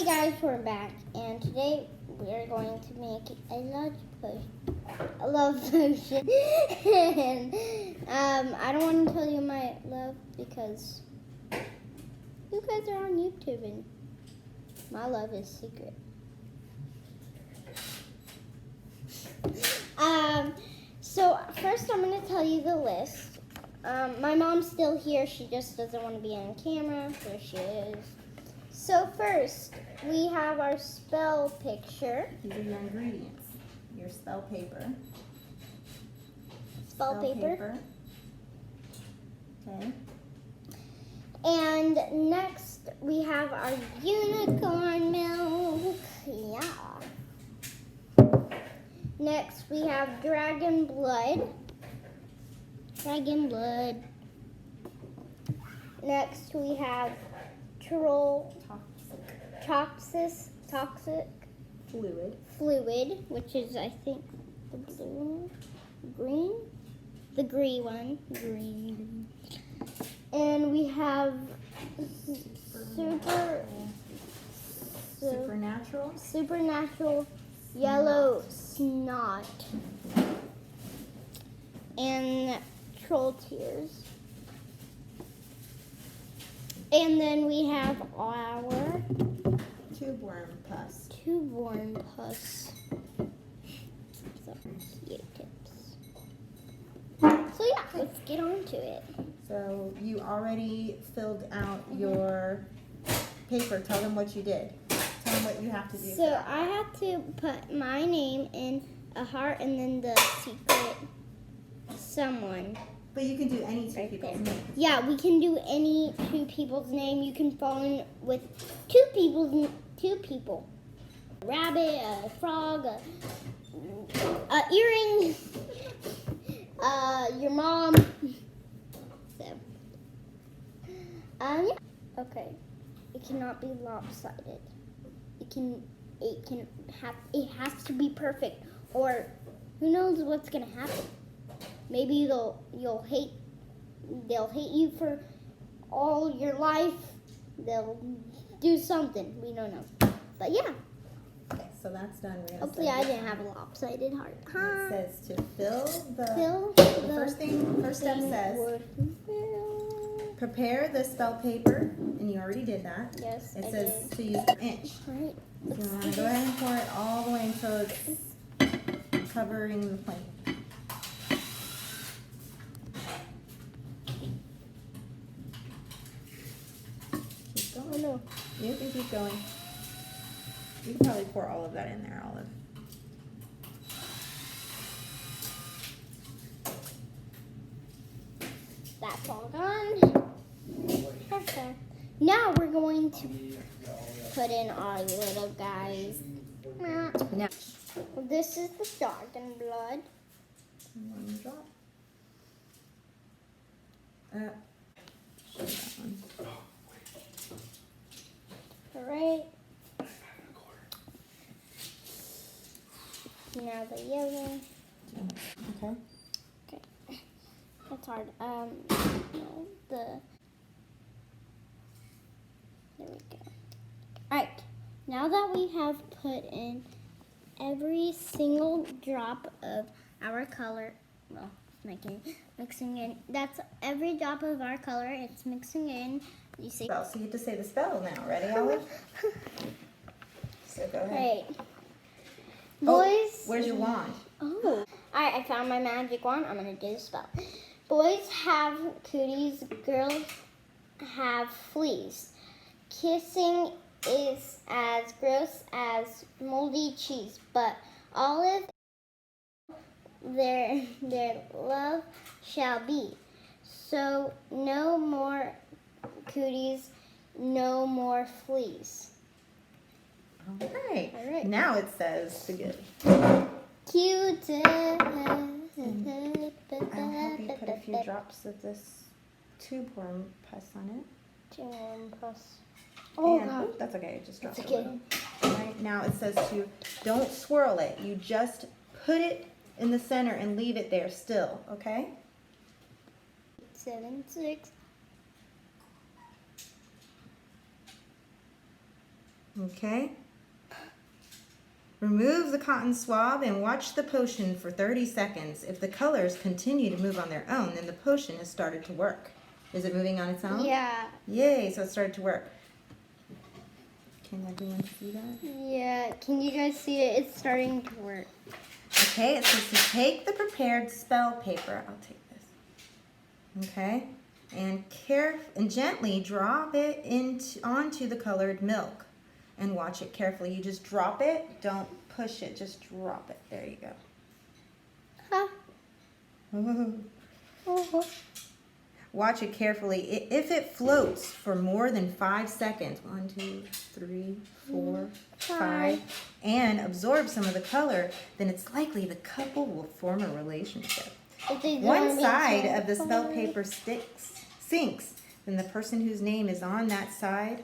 Hey guys, we're back, and today we're going to make a love potion. And I don't want to tell you my love because you guys are on YouTube, and my love is secret. So first I'm going to tell you the list. My mom's still here. She just doesn't want to be on camera. There she is. So first, we have our spell picture. These are your ingredients. Your spell paper. Spell paper. Okay. And next, we have our unicorn milk. Yeah. Next, we have dragon blood. Dragon blood. Next, we have toxic fluid, which is, I think, the blue, green, the green one, green. And we have supernatural yellow snot, and troll tears. And then we have our tube worm pus. So, Q-tips. So yeah, let's get on to it. So you already filled out your paper. Tell them what you did. Tell them what you have to do. So I have to put my name in a heart and then the secret someone. But you can do any two people's names. Yeah, we can do any two people's name. You can fall in with two people. A rabbit, a frog, a earring, your mom. So, yeah. Okay. It cannot be lopsided. It has to be perfect, or who knows what's gonna happen. Maybe they'll hate you for all your life. They'll do something. We don't know. But yeah. Okay, so that's done. Hopefully I didn't have a lopsided heart. It says to fill the first step says prepare the spell paper, and you already did that. Yes, It I says did. to use an inch. All right. So you want to go ahead and pour it all the way until it's covering the plate. Keep going. Oh no. You can keep going. You can probably pour all of that in there, Olive. That's all done. Perfect. Now we're going to put in our little guys. Now, This is the dragon blood. one drop. Show that one. All right. Now the yellow. Okay. Okay. That's hard. No, there we go. Alright. Now that we have put in every single drop of our color, well, mixing in. That's every drop of our color. It's mixing in. You see? So you have to say the spell now. Ready, Olive? So go ahead. Right. Oh, Boys. where's your wand? Oh. Alright, I found my magic wand. I'm going to do the spell. Boys have cooties. Girls have fleas. Kissing is as gross as moldy cheese. But Olive, their love shall be. So no more cooties, no more fleas. All right. All right. Now it says the good. Q-tip. I'll help you put a few drops of this tube worm pus on it. Oh, And, God. that's okay. It just dropped It's a okay. little. All right. Now it says to don't swirl it. You just put it in the center and leave it there still. Okay. 7, 6. Okay. Remove the cotton swab and watch the potion for 30 seconds. If the colors continue to move on their own, then the potion has started to work. Is it moving on its own? Yeah. Yay, so it started to work. Can everyone see that? Yeah. Can you guys see it? It's starting to work. Okay, it says to take the prepared spell paper. I'll take this. Okay, and gently drop it onto the colored milk, and watch it carefully. You just drop it. Don't push it. Just drop it. There you go. Huh? Watch it carefully. If it floats for more than 5 seconds, 1, 2, 3, 4, 5, and absorbs some of the color, then it's likely the couple will form a relationship. One side of the spell paper sinks, then the person whose name is on that side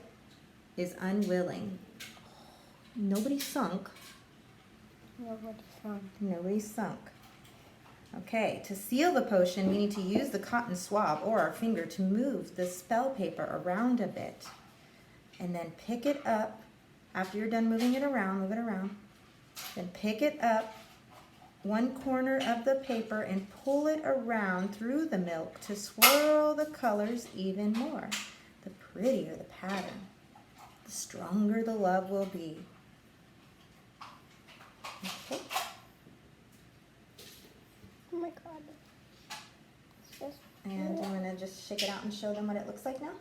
is unwilling. Nobody sunk. Nobody sunk. Okay, to seal the potion, we need to use the cotton swab or our finger to move the spell paper around a bit. And then pick it up. After you're done moving it around, move it around. Then pick it up one corner of the paper and pull it around through the milk to swirl the colors even more. The prettier the pattern, the stronger the love will be. Okay. Oh my God. And I'm going to just shake it out and show them what it looks like now.